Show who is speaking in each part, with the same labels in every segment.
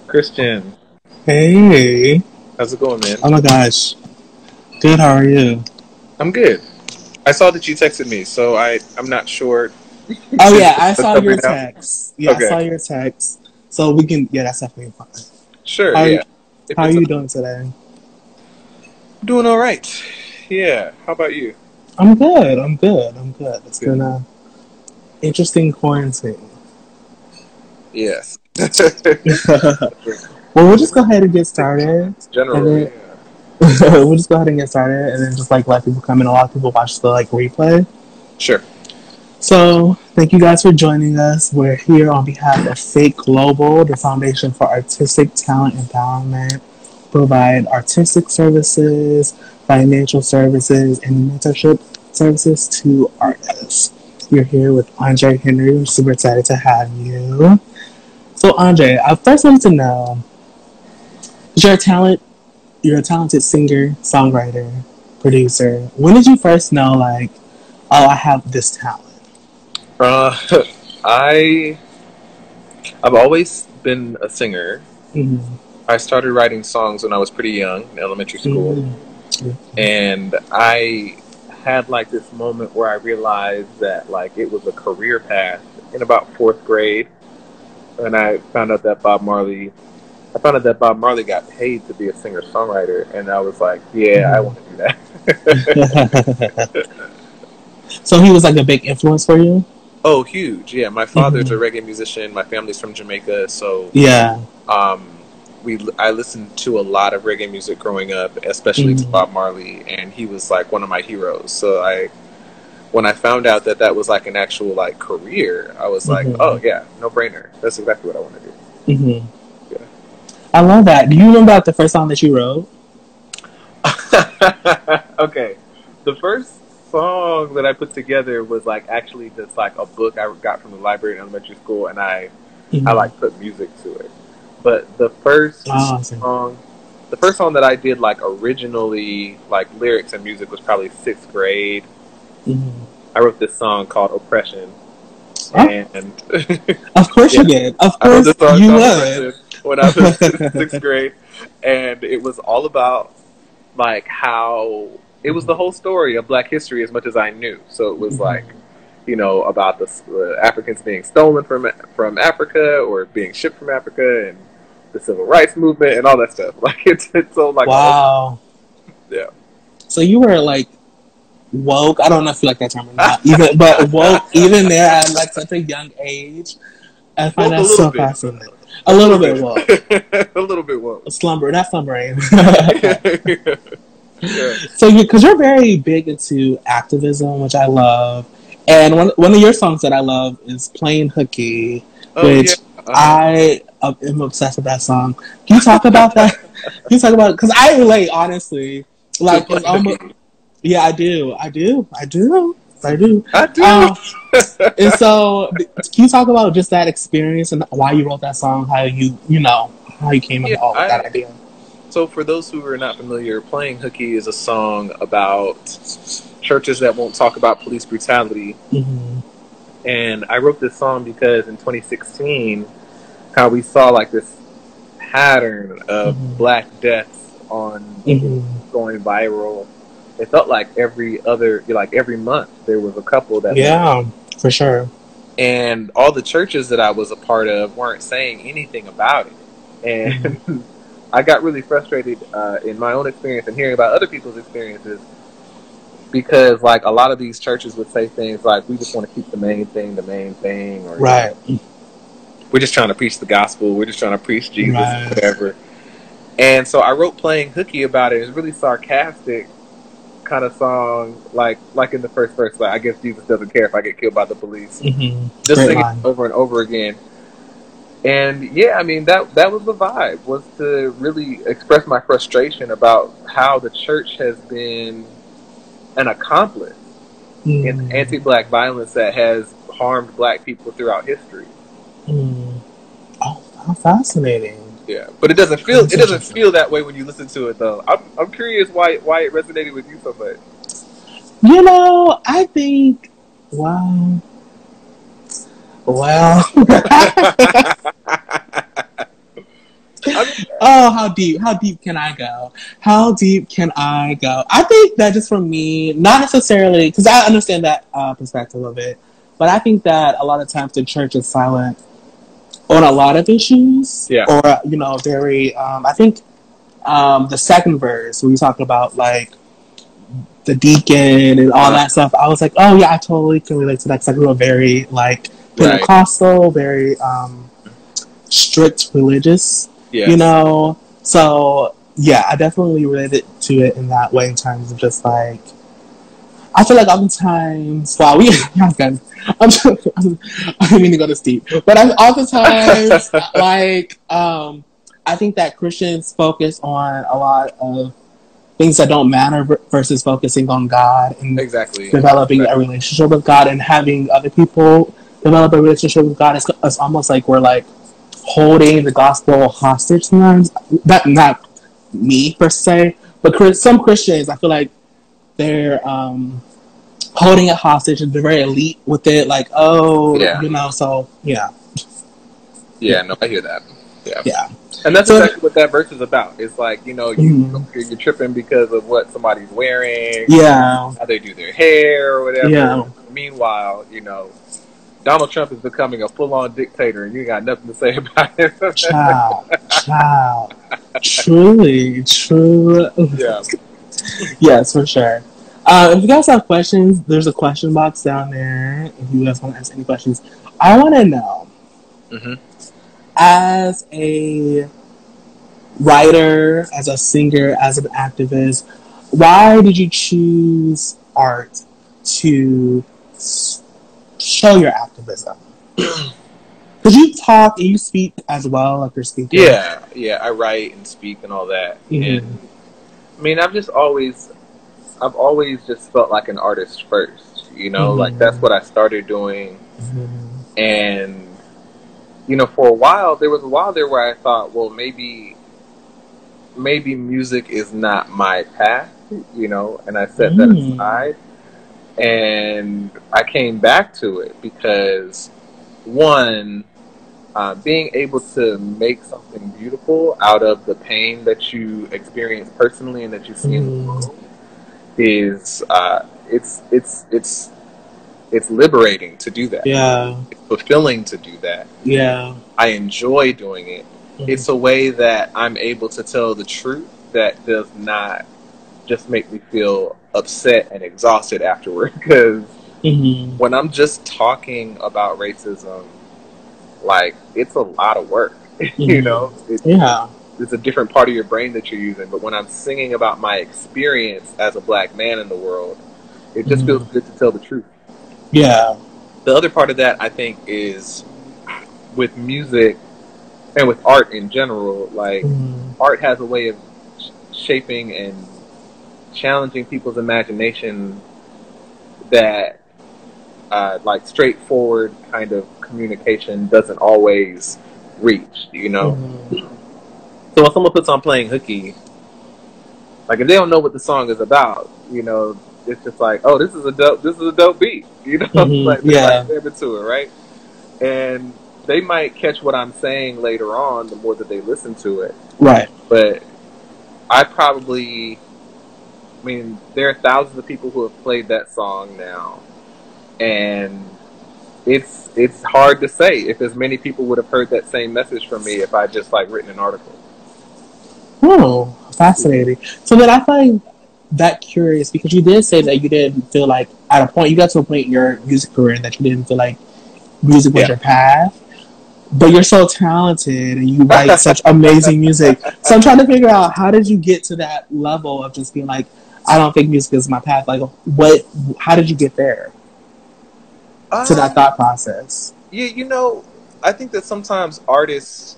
Speaker 1: Christian,
Speaker 2: Hey.
Speaker 1: how's it going, man?
Speaker 2: Oh my gosh. Good, how are you?
Speaker 1: I'm good. I saw that you texted me, so I'm not sure.
Speaker 2: Oh
Speaker 1: Is
Speaker 2: yeah,
Speaker 1: this
Speaker 2: I
Speaker 1: the
Speaker 2: saw
Speaker 1: cover
Speaker 2: your
Speaker 1: now?
Speaker 2: text. Yeah, I
Speaker 1: Okay,
Speaker 2: saw your text. So we can, yeah, that's definitely fine.
Speaker 1: sure,
Speaker 2: How,
Speaker 1: yeah. If
Speaker 2: how are
Speaker 1: it's
Speaker 2: you doing today?
Speaker 1: doing all right, yeah. How about you?
Speaker 2: I'm good. It's
Speaker 1: Good.
Speaker 2: been a interesting quarantine.
Speaker 1: Yes.
Speaker 2: Well, we'll
Speaker 1: It's
Speaker 2: just
Speaker 1: really
Speaker 2: go ahead and get
Speaker 1: sick
Speaker 2: started.
Speaker 1: in
Speaker 2: And
Speaker 1: general,
Speaker 2: then
Speaker 1: yeah.
Speaker 2: we'll just go ahead and get started and then just like let people come in. A lot of people watch the like replay.
Speaker 1: Sure.
Speaker 2: So, thank you guys for joining us. We're here on behalf of F.A.T.E Global, the Foundation for Artistic Talent Empowerment. Provide artistic services, financial services, and mentorship services to artists. We're here with Andre Henry. We're super excited to have you. So, Andre, I first wanted to know, you're a talent. You're a talented singer, songwriter, producer. When did you first know, like, oh, I have this talent?
Speaker 1: Uh, I I've always been a singer.
Speaker 2: Mm-hmm.
Speaker 1: I started writing songs when I was pretty young in elementary school.
Speaker 2: Mm-hmm.
Speaker 1: And I had like this moment where I realized that like it was a career path in about fourth grade. And I found out that Bob Marley got paid to be a singer songwriter. And I was like, yeah, I
Speaker 2: Mm-hmm.
Speaker 1: want to do that.
Speaker 2: So he was like a big influence for you?
Speaker 1: Oh, huge. Yeah. My father's a
Speaker 2: Mm-hmm.
Speaker 1: reggae musician. My family's from Jamaica. So,
Speaker 2: Yeah.
Speaker 1: um, I listened to a lot of reggae music growing up, especially to
Speaker 2: Mm-hmm.
Speaker 1: Bob Marley. And he was like one of my heroes. So when I found out that that was like an actual like career, I was like,
Speaker 2: Mm-hmm.
Speaker 1: oh yeah, no brainer. That's exactly what I want to do.
Speaker 2: Mm-hmm.
Speaker 1: Yeah.
Speaker 2: I love that. Do you remember like the first song that you wrote?
Speaker 1: Okay, the first song that I put together was like actually just like a book I got from the library in elementary school, and I
Speaker 2: Mm-hmm.
Speaker 1: like put music to it. But song, the first song that I did like originally like lyrics and music was probably sixth grade.
Speaker 2: Mm-hmm.
Speaker 1: I wrote this song called Oppression,
Speaker 2: Oh,
Speaker 1: and
Speaker 2: of course you
Speaker 1: yeah,
Speaker 2: did. Of
Speaker 1: I wrote
Speaker 2: course
Speaker 1: this song
Speaker 2: you
Speaker 1: called
Speaker 2: would.
Speaker 1: Oppression when I was in sixth grade, and it was all about like how it was the whole story of Black history as much as I knew. So it was like,
Speaker 2: Mm-hmm.
Speaker 1: about the Africans being stolen from Africa or being shipped from Africa, and the civil rights movement and all that stuff. Like it's so like a whole
Speaker 2: Wow.
Speaker 1: yeah.
Speaker 2: So you were like woke. I don't know if you like that term or not. Even but woke even there at like such a young age. I find
Speaker 1: Woke a
Speaker 2: that
Speaker 1: little
Speaker 2: so
Speaker 1: bit,
Speaker 2: fascinating. A
Speaker 1: a little
Speaker 2: little bit
Speaker 1: bit,
Speaker 2: woke.
Speaker 1: a little bit woke.
Speaker 2: Slumber, not slumbering.
Speaker 1: Yeah.
Speaker 2: So, because you're very big into activism, which I love, and one of your songs that I love is "Playing Hooky,"
Speaker 1: Oh yeah.
Speaker 2: which
Speaker 1: Uh huh.
Speaker 2: I am obsessed with that song. Can you talk about that? Can you talk about because I relate honestly.
Speaker 1: To
Speaker 2: Like
Speaker 1: play
Speaker 2: it's almost
Speaker 1: hooky.
Speaker 2: yeah, I do.
Speaker 1: I do.
Speaker 2: Um, and so, can you talk about just that experience and why you wrote that song? How how you came
Speaker 1: Yeah.
Speaker 2: about with that
Speaker 1: I
Speaker 2: idea?
Speaker 1: So, for those who are not familiar, Playing Hooky is a song about churches that won't talk about police brutality.
Speaker 2: Mm-hmm.
Speaker 1: And I wrote this song because in 2016, how we saw like this pattern of
Speaker 2: Mm-hmm.
Speaker 1: black deaths on
Speaker 2: Mm-hmm.
Speaker 1: going viral. It felt like every month there was a couple that went.
Speaker 2: Yeah, for sure.
Speaker 1: And all the churches that I was a part of weren't saying anything about it.
Speaker 2: Mm-hmm.
Speaker 1: And I got really frustrated in my own experience and hearing about other people's experiences because, like, a lot of these churches would say things like, "We just want to keep the main thing," or
Speaker 2: Right.
Speaker 1: "We're just trying to preach the gospel. We're just trying to preach Jesus," or
Speaker 2: Right.
Speaker 1: whatever. And so I wrote "Playing Hooky" about it. It's a really sarcastic kind of song, like in the first verse, like, "I guess Jesus doesn't care if I get killed by the police."
Speaker 2: Mm-hmm.
Speaker 1: Just
Speaker 2: Great
Speaker 1: sing it
Speaker 2: line.
Speaker 1: over and over again. And yeah, I mean that was the vibe, was to really express my frustration about how the church has been an accomplice in
Speaker 2: Mm.
Speaker 1: anti-black violence that has harmed black people throughout history.
Speaker 2: Mm. Oh, how fascinating.
Speaker 1: Yeah, but
Speaker 2: That's
Speaker 1: it doesn't
Speaker 2: interesting.
Speaker 1: feel that way when you listen to it though. I'm curious why it resonated with you so much.
Speaker 2: I think, wow. Well, oh, how deep can I go? How deep can I go? I think that just for me, not necessarily, because I understand that perspective of it, but I think that a lot of times the church is silent on a lot of issues,
Speaker 1: Yeah.
Speaker 2: or very. I think the second verse where you talk about like the deacon and all that stuff. I was like, oh yeah, I totally can relate to that because I grew up very like Pentecostal, very strict religious.
Speaker 1: Yes.
Speaker 2: You know, so yeah, I definitely related to it in that way in terms of just like. I feel like oftentimes, wow, I didn't mean to go this deep, but oftentimes, like, I think that Christians focus on a lot of things that don't matter versus focusing on God and developing a relationship with God and having other people develop a relationship with God. It's almost like we're like holding the gospel hostage sometimes. Not me per se, but some Christians, I feel like they're holding it hostage and they're very elite with it. Like, so yeah.
Speaker 1: Yeah, no, I hear that.
Speaker 2: Yeah.
Speaker 1: And that's exactly what that verse is about. It's like, you're tripping because of what somebody's wearing, how they do their hair or whatever. Yeah. Meanwhile, Donald Trump is becoming a full-on dictator and you got nothing to say about it.
Speaker 2: Child. Truly, true. Yeah. Yes, for sure. If you guys have questions, there's a question box down there. If you guys want to ask any questions, I want to know, as a writer, as a singer, as an activist, why did you choose art to show your activism? Because you talk and you speak as well, like you're speaking.
Speaker 1: Yeah, I write and speak and all that. And I mean, I've always just felt like an artist first, like that's what I started doing. And, for a while, there was a while there where I thought, well, maybe music is not my path, and I set that aside. And I came back to it because, one, being able to make something beautiful out of the pain that you experience personally and that you see in the world is it's liberating to do that.
Speaker 2: Yeah.
Speaker 1: It's fulfilling to do that.
Speaker 2: Yeah.
Speaker 1: I enjoy doing it. It's a way that I'm able to tell the truth that does not just make me feel upset and exhausted afterward. Because when I'm just talking about racism, like, it's a lot of work. It's a different part of your brain that you're using. But when I'm singing about my experience as a black man in the world, it just feels good to tell the truth.
Speaker 2: Yeah.
Speaker 1: The other part of that, I think, is with music and with art in general, like, art has a way of shaping and challenging people's imagination that, like, straightforward kind of communication doesn't always reach, So when someone puts on playing Hooky, like, if they don't know what the song is about, it's just like, oh, this is a dope beat, like, they're to it, right? And they might catch what I'm saying later on the more that they listen to it,
Speaker 2: right?
Speaker 1: But there are thousands of people who have played that song now, and it's hard to say if as many people would have heard that same message from me if I just like written an article.
Speaker 2: Oh, fascinating. So then I find that curious because you did say that you didn't feel like at a point you got to a point in your music career that you didn't feel like music was your path, but you're so talented and you write such amazing music. So I'm trying to figure out, how did you get to that level of just being like, I don't think music is my path? Like, how did you get there to that thought process?
Speaker 1: Yeah, I think that sometimes artists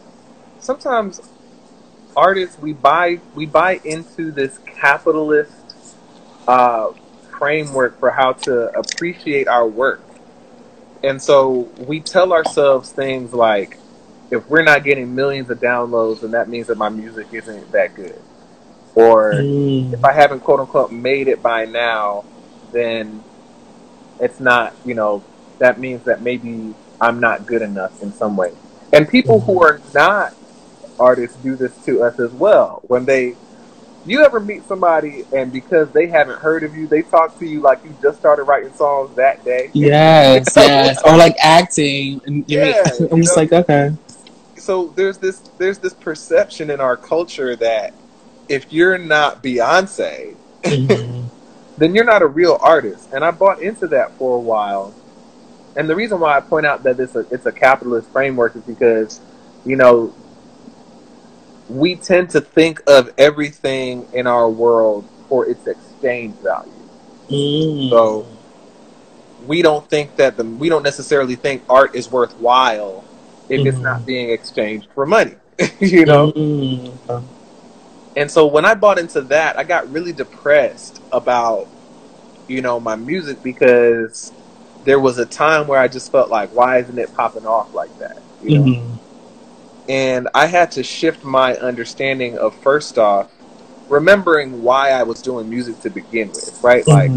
Speaker 1: we buy into this capitalist framework for how to appreciate our work. And so we tell ourselves things like, if we're not getting millions of downloads, then that means that my music isn't that good. Or if I haven't, quote unquote, made it by now, then it's not, that means that maybe I'm not good enough in some way. And people who are not artists do this to us as well. When you ever meet somebody and because they haven't heard of you, they talk to you like you just started writing songs that day.
Speaker 2: Yes,
Speaker 1: You know?
Speaker 2: yes. Or like acting. And
Speaker 1: Yeah,
Speaker 2: I'm just like, okay.
Speaker 1: So there's this perception in our culture that if you're not Beyonce,
Speaker 2: Mm-hmm.
Speaker 1: then you're not a real artist. And I bought into that for a while. And the reason why I point out that it's a capitalist framework is because, you know, we tend to think of everything in our world for its exchange value.
Speaker 2: Mm.
Speaker 1: So we don't necessarily think art is worthwhile if it's not being exchanged for money. You know?
Speaker 2: Mm.
Speaker 1: And so when I bought into that, I got really depressed about, you know, my music because there was a time where I just felt like, why isn't it popping off like that? You know? And I had to shift my understanding of, first off, remembering why I was doing music to begin with, right? Like,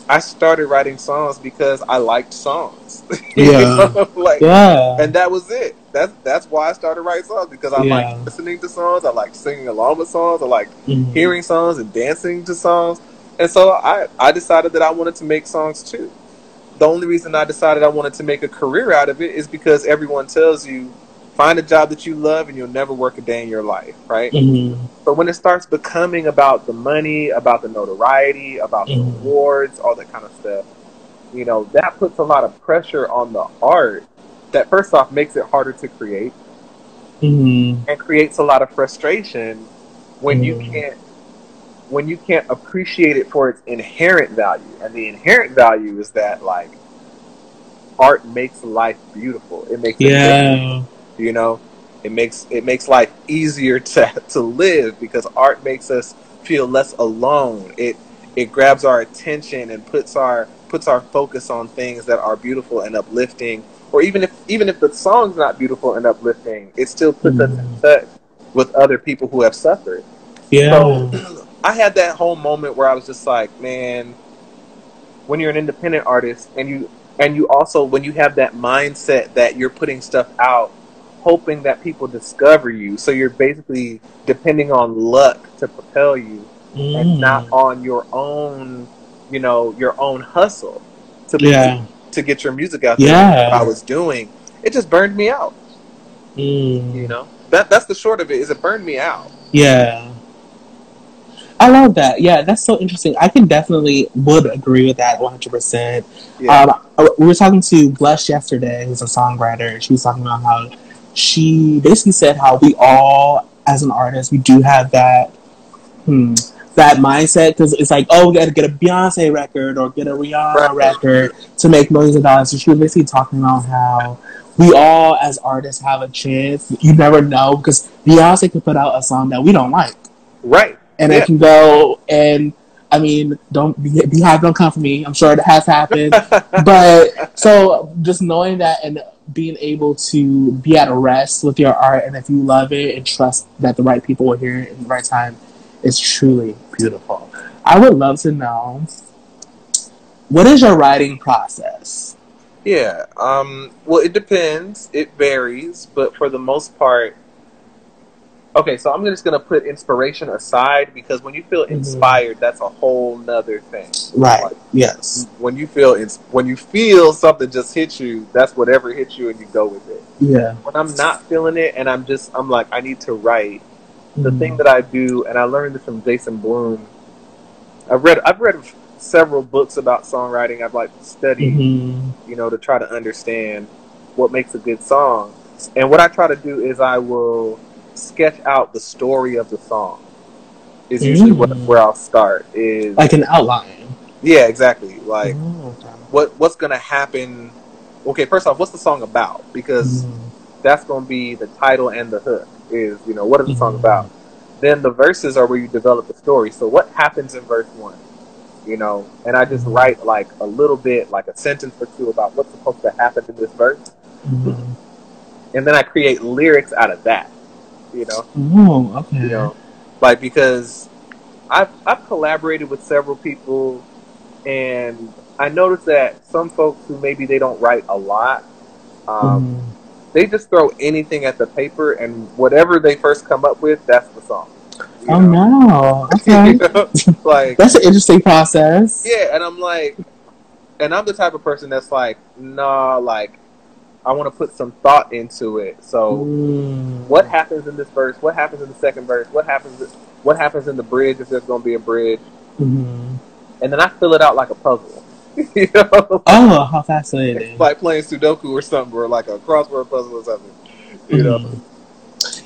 Speaker 1: I started writing songs because I liked songs.
Speaker 2: Yeah.
Speaker 1: Like,
Speaker 2: yeah.
Speaker 1: And that was it. That's why I started writing songs, because I like listening to songs, I like singing along with songs, I like hearing songs and dancing to songs. And so I decided that I wanted to make songs too. The only reason I decided I wanted to make a career out of it is because everyone tells you, find a job that you love and you'll never work a day in your life, right? But when it starts becoming about the money, about the notoriety, about the awards, all that kind of stuff, you know, that puts a lot of pressure on the art that, first off, makes it harder to create and creates a lot of frustration when you can't appreciate it for its inherent value. And the inherent value is that, like, art makes life beautiful. It makes it, you know, it makes life easier to live, because art makes us feel less alone. It grabs our attention and puts our focus on things that are beautiful and uplifting. Or even if the song's not beautiful and uplifting, it still puts us in touch with other people who have suffered. So I had that whole moment where I was just like, man, when you're an independent artist and you also, when you have that mindset that you're putting stuff out hoping that people discover you, so you're basically depending on luck to propel you and not on your own, you know, your own hustle to get your music out there. What I was doing, it just burned me out. You know, that's the short of it. Is it burned me out?
Speaker 2: I love that. Yeah, that's so interesting. I can definitely would agree with that 100%. We were talking to Blush yesterday, who's a songwriter, and she was talking about how she basically said how we all, as an artist, we do have that that mindset, because it's like, oh, we got to get a Beyonce record or get a Rihanna record to make millions of dollars. So she was basically talking about how we all, as artists, have a chance. You never know, because Beyonce could put out a song that we don't like.
Speaker 1: Right.
Speaker 2: And it can go, and I mean, don't come for me. I'm sure it has happened. But so just knowing that and being able to be at a rest with your art, and if you love it and trust that the right people will hear it in the right time, is truly beautiful. I would love to know, what is your writing process?
Speaker 1: Yeah. Well, it depends. It varies, but for the most part. Okay, so I'm just going to put inspiration aside, because when you feel inspired, that's a whole nother thing.
Speaker 2: Right. Like, yes.
Speaker 1: When you feel something just hit you, that's whatever hits you and you go with it.
Speaker 2: Yeah.
Speaker 1: When I'm not feeling it and I'm like, I need to write, the thing that I do, and I learned this from Jason Bloom. I've read several books about songwriting. I've like studied, you know, to try to understand what makes a good song. And what I try to do is I will sketch out the story of the song. Is usually where I'll start. Is
Speaker 2: like an outline.
Speaker 1: Yeah, exactly. Like what's gonna happen. Okay, first off, what's the song about? Because that's gonna be the title and the hook. Is, you know, what is the song about? Then the verses are where you develop the story. So what happens in verse 1? You know, and I just write like a little bit, like a sentence or two about what's supposed to happen in this verse, and then I create lyrics out of that. You know, you know, like, because I've collaborated with several people, and I noticed that some folks who maybe they don't write a lot, they just throw anything at the paper, and whatever they first come up with, that's the song.
Speaker 2: Oh no! Okay,
Speaker 1: Like
Speaker 2: that's an interesting process.
Speaker 1: yeah, and I'm like, and I'm the type of person that's like, nah, like I want to put some thought into it. So, what happens in this verse? What happens in the second verse? What happens in the bridge if there's going to be a bridge?
Speaker 2: Mm-hmm.
Speaker 1: And then I fill it out like a puzzle. You know?
Speaker 2: Oh, how fascinating!
Speaker 1: It's like playing Sudoku or something, or like a crossword puzzle or something. You know?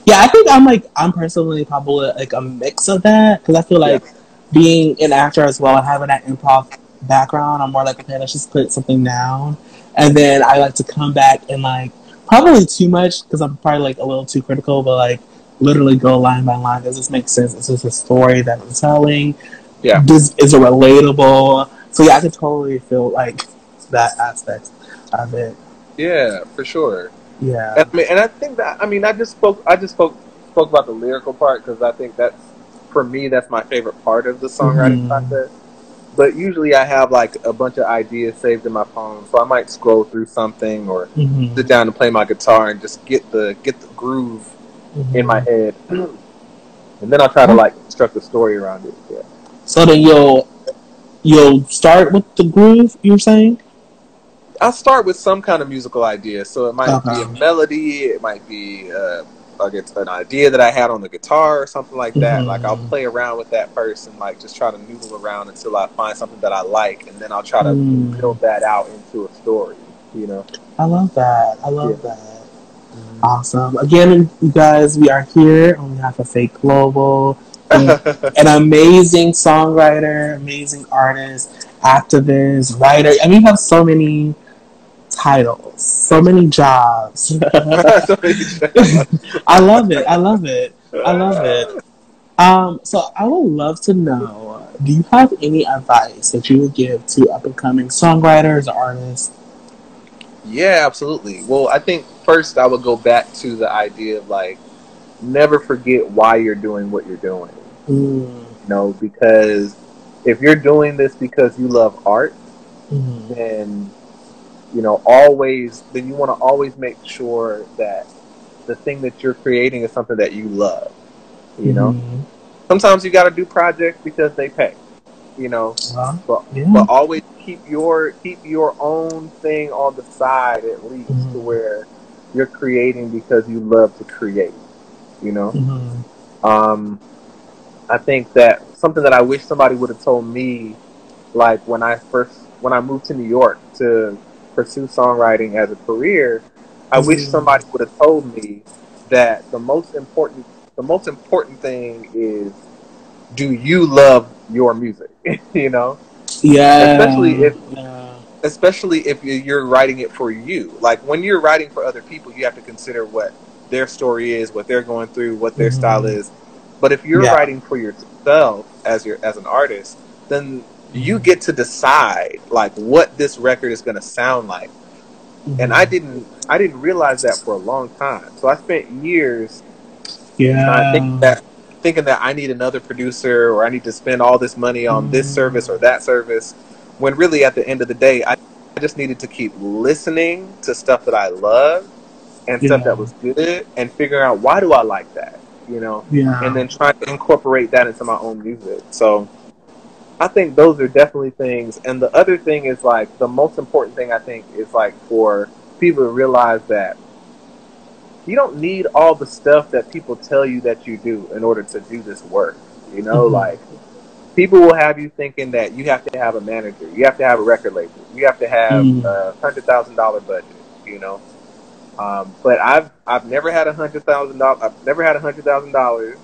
Speaker 2: Yeah, I think I'm personally probably like a mix of that, because I feel like being an actor as well and having that improv background, I'm more like, okay, let's just put something down, and then I like to come back and like probably too much because I'm probably like a little too critical, but like literally go line by line. Does this make sense? Is this a story that I'm telling?
Speaker 1: Yeah.
Speaker 2: Is it relatable? So yeah, I can totally feel like that aspect of it.
Speaker 1: Yeah, for sure.
Speaker 2: Yeah,
Speaker 1: and I think that I just spoke about the lyrical part because I think that's, for me, that's my favorite part of the songwriting process. But usually I have like a bunch of ideas saved in my phone, so I might scroll through something or sit down and play my guitar and just get the groove in my head, and then I'll try to like construct a story around it. Yeah.
Speaker 2: So then you'll start with the groove, you were saying?
Speaker 1: I'll start with some kind of musical idea. So it might be a melody, it might be an idea that I had on the guitar or something like that. Like I'll play around with that first and like just try to noodle around until I find something that I like, and then I'll try to build that out into a story. You know?
Speaker 2: I love that. I love that. Awesome. Again, you guys, we are here on behalf of F.A.T.E Global. An amazing songwriter, amazing artist, activist, writer. I mean, you have so many titles, so many jobs. I love it. I love it. I love it. So I would love to know, do you have any advice that you would give to up-and-coming songwriters or artists?
Speaker 1: Yeah, absolutely. Well, I think first I would go back to the idea of like, never forget why you're doing what you're doing. You know, because if you're doing this because you love art, then you know, then you want to always make sure that the thing that you're creating is something that you love. You know, sometimes you got to do projects because they pay. You know, but always keep your own thing on the side at least, to where you're creating because you love to create. You know, I think that something that I wish somebody would have told me, like when I moved to New York to pursue songwriting as a career, I wish somebody would have told me that the most important thing is, do you love your music? You know, especially if you're writing it for you. Like when you're writing for other people, you have to consider what their story is, what they're going through, what their style is. But if you're writing for yourself as an artist, then you get to decide like what this record is going to sound like. And I didn't realize that for a long time. So I spent years thinking that I need another producer, or I need to spend all this money on this service or that service, when really at the end of the day, I just needed to keep listening to stuff that I love and stuff that was good, and figuring out, why do I like that, you know, and then trying to incorporate that into my own music. So I think those are definitely things. And the other thing is, like, the most important thing I think is like for people to realize that you don't need all the stuff that people tell you that you do in order to do this work. You know, like, people will have you thinking that you have to have a manager, you have to have a record label, you have to have a $100,000 budget, you know. But I've never had $100,000. I've never had $100,000.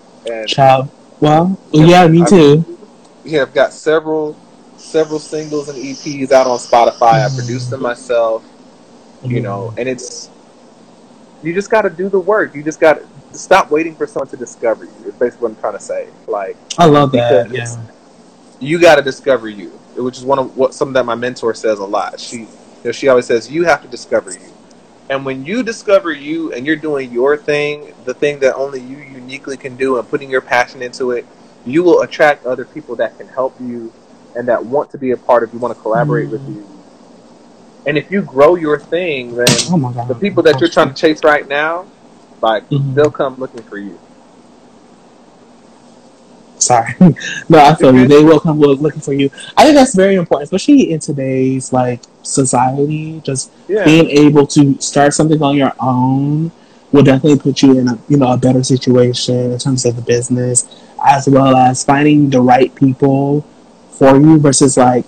Speaker 1: And
Speaker 2: me too.
Speaker 1: Yeah, I've got several singles and EPs out on Spotify. I produced them myself, you know, and you just got to do the work. You just got to stop waiting for someone to discover you. It's basically what I'm trying to say. Like,
Speaker 2: I love that. Yeah,
Speaker 1: you got to discover you, which is something that my mentor says a lot. She always says, you have to discover you. And when you discover you and you're doing your thing, the thing that only you uniquely can do, and putting your passion into it, you will attract other people that can help you and that want to be a part of you, want to collaborate with you. And if you grow your thing, then
Speaker 2: Oh my God.
Speaker 1: the people that you're trying to chase right now, like, they'll come looking for you.
Speaker 2: Sorry. No, I feel you.
Speaker 1: Okay.
Speaker 2: They will come looking for you. I think that's very important, especially in today's like society. Just
Speaker 1: Yeah.
Speaker 2: being able to start something on your own will definitely put you in a better situation in terms of the business, as well as finding the right people for you versus like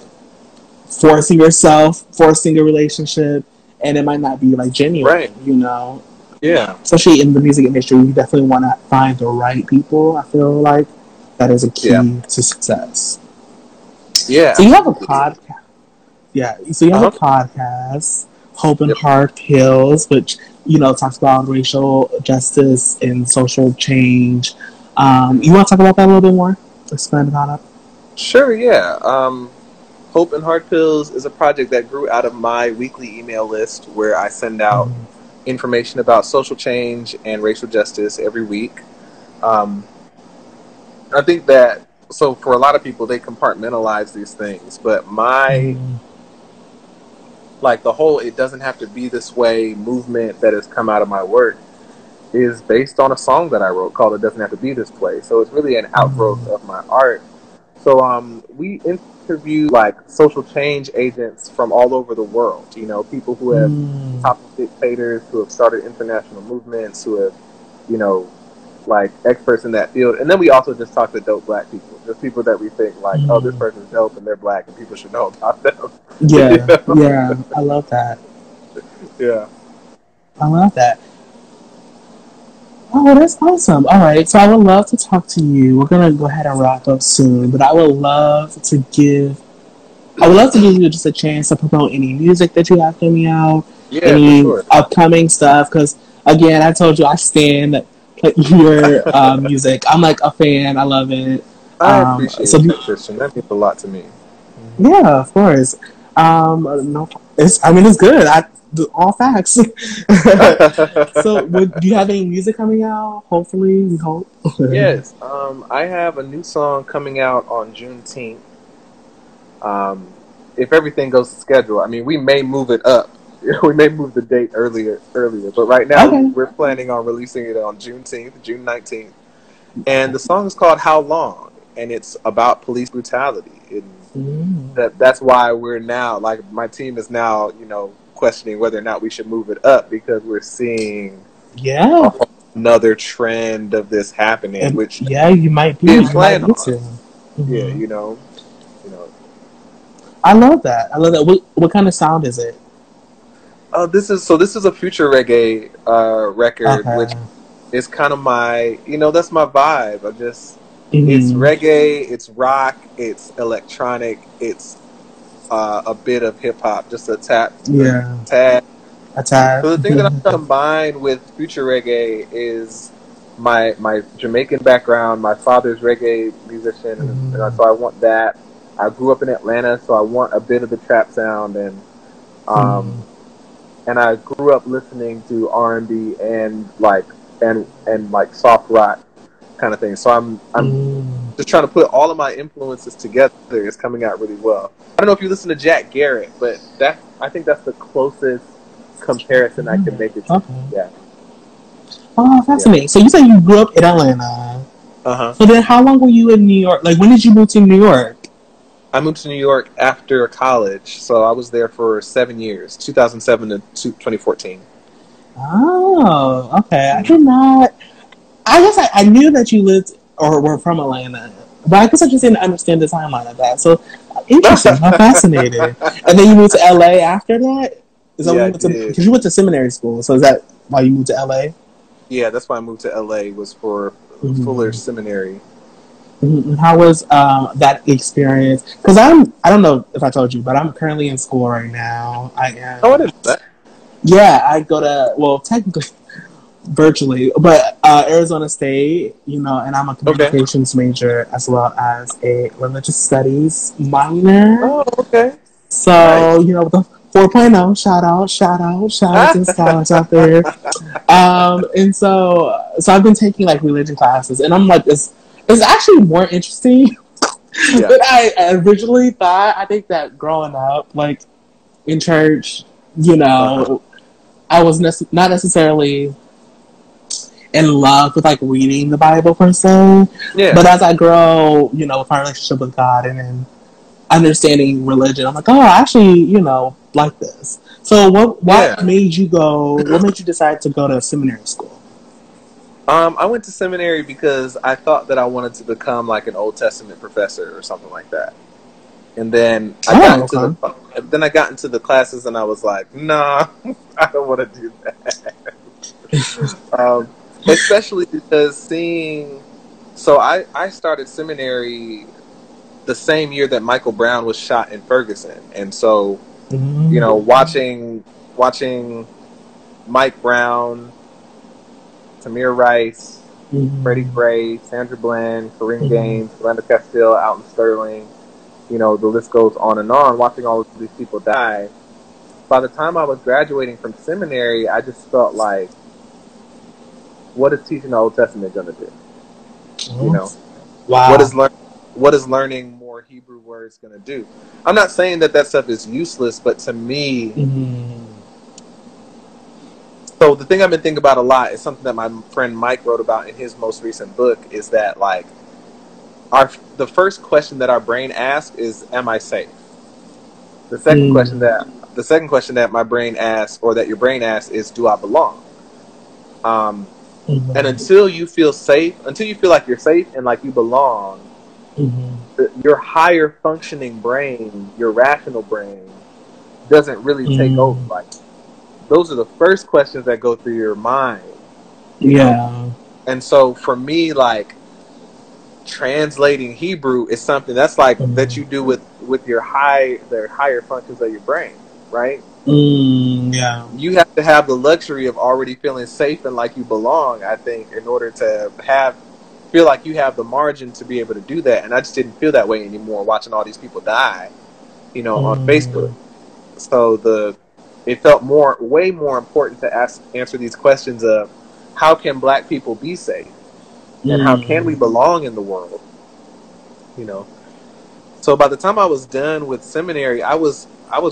Speaker 2: forcing yourself, forcing a relationship, and it might not be like
Speaker 1: Right.
Speaker 2: genuine.
Speaker 1: Yeah.
Speaker 2: Especially in the music industry, you definitely want to find the right people. I feel like that is a
Speaker 1: Yeah.
Speaker 2: key to success.
Speaker 1: Yeah.
Speaker 2: So you have a
Speaker 1: Absolutely.
Speaker 2: podcast. Yeah. So you have a
Speaker 1: Uh-huh.
Speaker 2: podcast, Hope and
Speaker 1: Yep.
Speaker 2: Heart Pills, which talks about racial justice and social change. You want to talk about that a little bit more? Expand about it.
Speaker 1: Sure. Yeah. Hope and Heart Pills is a project that grew out of my weekly email list where I send out information about social change and racial justice every week. I think that, so for a lot of people, they compartmentalize these things, but like the whole "it doesn't have to be this way" movement that has come out of my work is based on a song that I wrote called "It Doesn't Have to Be This Way." So it's really an outgrowth of my art. So we interview like social change agents from all over the world. People who have toppled dictators, who have started international movements, who have, like experts in that field. And then we also just talk to dope Black people, just people that we think like, oh, this person's dope and they're Black and people should know about them.
Speaker 2: Yeah, yeah, I love that.
Speaker 1: Yeah.
Speaker 2: I love that. Oh, that's awesome. All right, so I would love to talk to you. We're gonna go ahead and wrap up soon, but I would love to give you just a chance to promote any music that you have coming out,
Speaker 1: Yeah, for
Speaker 2: any
Speaker 1: sure.
Speaker 2: upcoming stuff. Because again, I told you I stand your music. I'm like a fan. I love it.
Speaker 1: I appreciate that, Christian. That means a lot to me.
Speaker 2: Yeah, of course. No, it's good. All facts. So, do you have any music coming out? Hopefully, we hope.
Speaker 1: Yes. I have a new song coming out on Juneteenth. If everything goes to schedule, I mean, we may move it up. We may move the date earlier. But right now, we're planning on releasing it on Juneteenth, June 19th. And the song is called "How Long," and it's about police brutality. That's why we're now, like, my team is now, questioning whether or not we should move it up, because we're seeing another trend of this happening, which
Speaker 2: you might be.
Speaker 1: You plan on.
Speaker 2: Yeah, I love that. What kind of sound is it?
Speaker 1: This is a future reggae record, which is kind of my, that's my vibe. It's reggae, it's rock, it's electronic, it's a bit of hip hop, just a tad.
Speaker 2: A tad.
Speaker 1: So the thing that I've combined with future reggae is my Jamaican background. My father's reggae musician, and so I want that. I grew up in Atlanta, so I want a bit of the trap sound, and I grew up listening to R&B and like soft rock kind of thing. So I'm just trying to put all of my influences together. It's coming out really well. I don't know if you listen to Jack Garrett, but I think that's the closest comparison I can make it to.
Speaker 2: Okay.
Speaker 1: Yeah.
Speaker 2: Oh, fascinating. Yeah. So you said you grew up in Atlanta. So then how long were you in New York? Like, when did you move to New York?
Speaker 1: I moved to New York after college, so I was there for 7 years, 2007 to 2014.
Speaker 2: Oh, okay. I did not. I guess I knew that you lived or were from Atlanta, but I guess I just didn't understand the timeline of that. So interesting. How fascinating. And then you moved to LA after that? Is that when you went to? Because you went to seminary school, so is that why you moved to LA?
Speaker 1: Yeah, that's why I moved to LA, was for Fuller Seminary.
Speaker 2: How was that experience? Because I don't know if I told you, but I'm currently in school right now. I am.
Speaker 1: Oh, I didn't know that.
Speaker 2: Yeah, I go to, well, technically virtually, but Arizona State, and I'm a communications major as well as a religious studies minor.
Speaker 1: Oh, okay.
Speaker 2: So, nice. With the 4.0, shout out to the scholars out there. And so I've been taking like religion classes, and I'm like, it's actually more interesting than I originally thought. I think that growing up, like, in church, you know, I was not necessarily in love with like reading the Bible per se.
Speaker 1: Yeah.
Speaker 2: But as I grow, you know, with my relationship with God and then understanding religion, I'm like, oh, I actually, you know, like this. So what made you decide to go to seminary school?
Speaker 1: I went to seminary because I thought that I wanted to become like an Old Testament professor or something like that. And then I got into the classes and I was like, nah, I don't want to do that. Especially because I started seminary the same year that Michael Brown was shot in Ferguson. And so, you know, watching Mike Brown, Tamir Rice, Freddie Gray, Sandra Bland, Kareem Gaines, Glenda Castile out in Sterling, you know, the list goes on and on, watching all of these people die. By the time I was graduating from seminary, I just felt like, what is teaching the Old Testament going to do? You know?
Speaker 2: Wow.
Speaker 1: What is learning more Hebrew words going to do? I'm not saying that stuff is useless, but to me, so the thing I've been thinking about a lot is something that my friend Mike wrote about in his most recent book, is that like the first question that our brain asks is, am I safe? The second question that my brain asks, or that your brain asks, is, do I belong? And until you feel safe, until you feel like you're safe and like you belong, your higher functioning brain, your rational brain, doesn't really take over. Like, those are the first questions that go through your mind. You know? And so for me, like, translating Hebrew is something that's like that you do with the higher functions of your brain, right? You have to have the luxury of already feeling safe and like you belong, I think, in order to feel like you have the margin to be able to do that. And I just didn't feel that way anymore watching all these people die, you know, on Facebook. So it felt way more important to answer these questions of, how can Black people be safe? And how can we belong in the world? You know? So by the time I was done with seminary, I was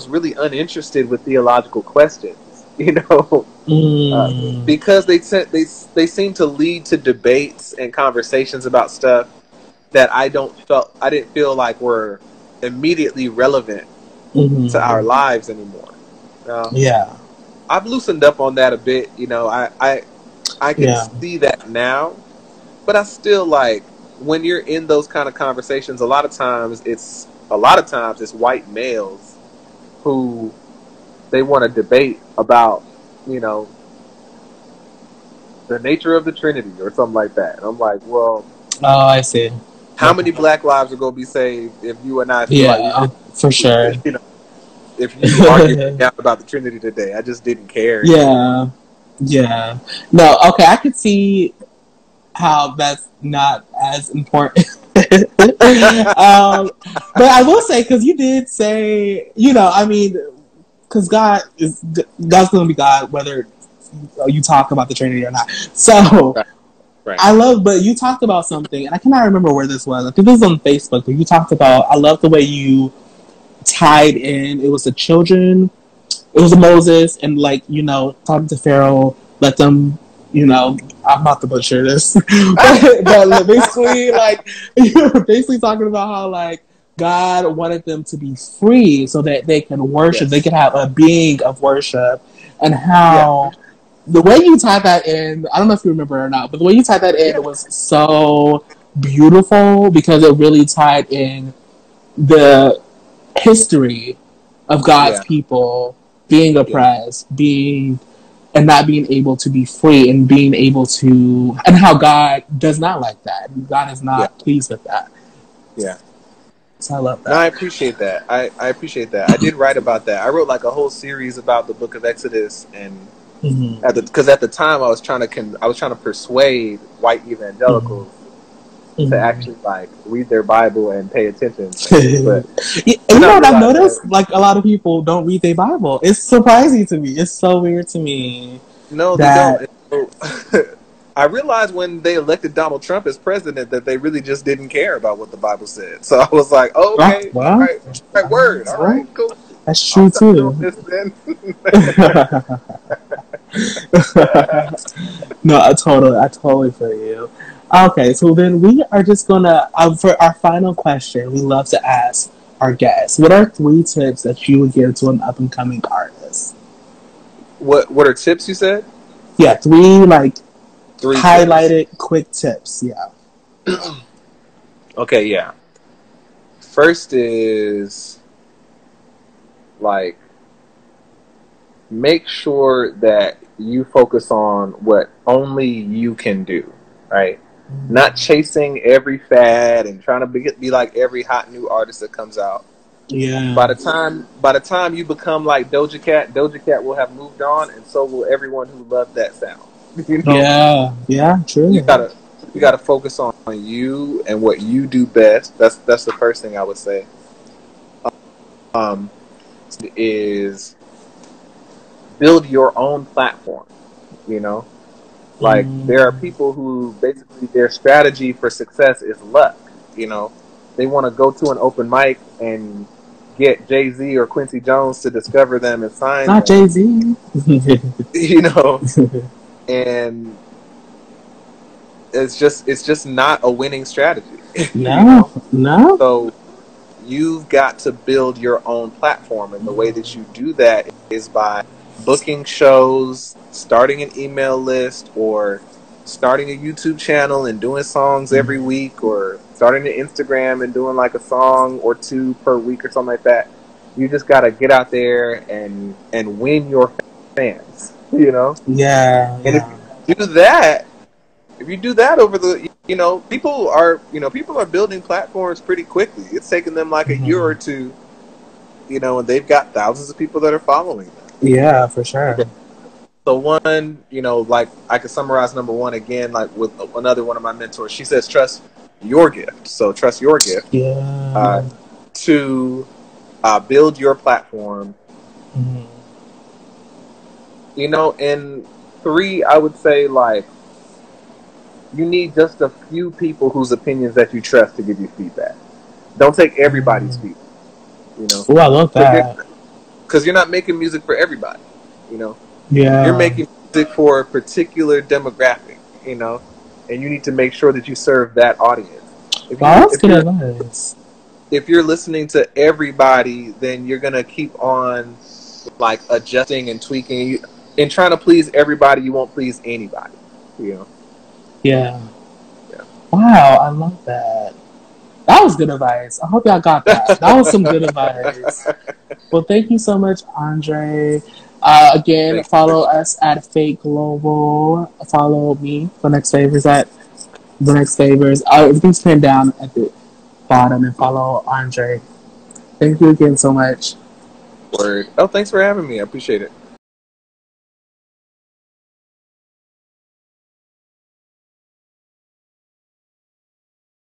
Speaker 1: really uninterested with theological questions, you know, because they seem to lead to debates and conversations about stuff that I didn't feel like were immediately relevant to our lives anymore. I've loosened up on that a bit, you know. I can see that now, but I still, like, when you're in those kind of conversations, a lot of times it's white males who they want to debate about, you know, the nature of the Trinity or something like that. And I'm like, well,
Speaker 2: I see.
Speaker 1: How many Black lives are going to be saved if you and I feel like
Speaker 2: for sure.
Speaker 1: You know, if you argue about the Trinity today, I just didn't care.
Speaker 2: No, okay, I could see how that's not as important. But I will say, because you did say, you know, I mean, because God's going to be God, whether you talk about the Trinity or not. So, right. But you talked about something, and I cannot remember where this was. I think this was on Facebook, but you talked about, I love the way you tied in, it was the children, it was Moses, and, like, you know, talking to Pharaoh, let them, you know, I'm about to butcher this, but basically, like, you're basically talking about how, like, God wanted them to be free so that they can worship, they can have a being of worship, and how the way you tied that in, I don't know if you remember or not, but the way you tied that in was so beautiful, because it really tied in the history of God's people being oppressed, and not being able to be free, and being able to, and how God does not like that. God is not pleased with that. So I love that.
Speaker 1: No, I appreciate that. I appreciate that. I did write about that. I wrote like a whole series about the Book of Exodus, and because at the time I was trying to persuade white evangelicals to actually, like, read their Bible and pay attention. But
Speaker 2: you know what I've noticed? Like, a lot of people don't read their Bible. It's surprising to me. It's so weird to me.
Speaker 1: No, they don't. I realized when they elected Donald Trump as president that they really just didn't care about what the Bible said. So I was like, oh, okay, all right, word, all right, cool.
Speaker 2: That's
Speaker 1: I'll
Speaker 2: true
Speaker 1: stop doing
Speaker 2: too.
Speaker 1: this then.
Speaker 2: No, I totally feel you. Okay, so then we are just gonna for our final question. We love to ask our guests, what are 3 tips that you would give to an up and coming artist?
Speaker 1: What are tips you said?
Speaker 2: Yeah, 3 like
Speaker 1: 3 tips.
Speaker 2: highlighted quick tips. Yeah.
Speaker 1: Okay, yeah. First is like make sure that you focus on what only you can do, right? Not chasing every fad and trying to be like every hot new artist that comes out.
Speaker 2: Yeah.
Speaker 1: By the time you become like Doja Cat will have moved on, and so will everyone who loved that sound. You know,
Speaker 2: Yeah. Yeah.
Speaker 1: you
Speaker 2: True.
Speaker 1: gotta you gotta focus on you and what you do best. That's the first thing I would say. Um, is build your own platform. You know, like there are
Speaker 2: Mm.
Speaker 1: people who basically their strategy for success is luck. You know, they want to go to an open mic and get Jay-Z or Quincy Jones to discover them and sign
Speaker 2: Not
Speaker 1: them.
Speaker 2: Jay Z.
Speaker 1: You know, and it's just not a winning strategy. You
Speaker 2: No.
Speaker 1: know,
Speaker 2: No.
Speaker 1: so you've got to build your own platform, and the way that you do that is by booking shows, starting an email list, or starting a YouTube channel and doing songs every week, or starting an Instagram and doing like a song or 2 per week or something like that. You just got to get out there and win your fans, you know.
Speaker 2: Yeah.
Speaker 1: And
Speaker 2: Yeah.
Speaker 1: if you do that over the, people are building platforms pretty quickly. It's taken them like a year or
Speaker 2: Hmm.
Speaker 1: two, and they've got thousands of people that are following them.
Speaker 2: Yeah, for sure.
Speaker 1: So one, like I could summarize number one again, like with another one of my mentors. She says, trust your gift. So trust your gift.
Speaker 2: Yeah.
Speaker 1: Uh, to build your platform.
Speaker 2: Mhm.
Speaker 1: And 3, I would say like you need just a few people whose opinions that you trust to give you feedback. Don't take everybody's
Speaker 2: Mm.
Speaker 1: feedback. You know,
Speaker 2: Oh, I love
Speaker 1: because
Speaker 2: that.
Speaker 1: you're not making music for everybody. You know, you're
Speaker 2: Yeah.
Speaker 1: making music for a particular demographic. And you need to make sure that you serve that audience. If
Speaker 2: Wow,
Speaker 1: you
Speaker 2: that's
Speaker 1: if
Speaker 2: good
Speaker 1: you're
Speaker 2: advice.
Speaker 1: if you're listening to everybody, then you're gonna keep on like adjusting and tweaking. And trying to please everybody, you won't please anybody. You know.
Speaker 2: Yeah.
Speaker 1: Yeah.
Speaker 2: Wow, I love that. That was good advice. I hope y'all got that. That was some good advice. Well, thank you so much, Andre. Again,
Speaker 1: Thank you.
Speaker 2: follow us at F.A.T.E Global. Follow me for next favors at the next favors. Everything's pinned down at the bottom, and follow Andre. Thank you again so much.
Speaker 1: Word. Oh, thanks for having me. I appreciate it.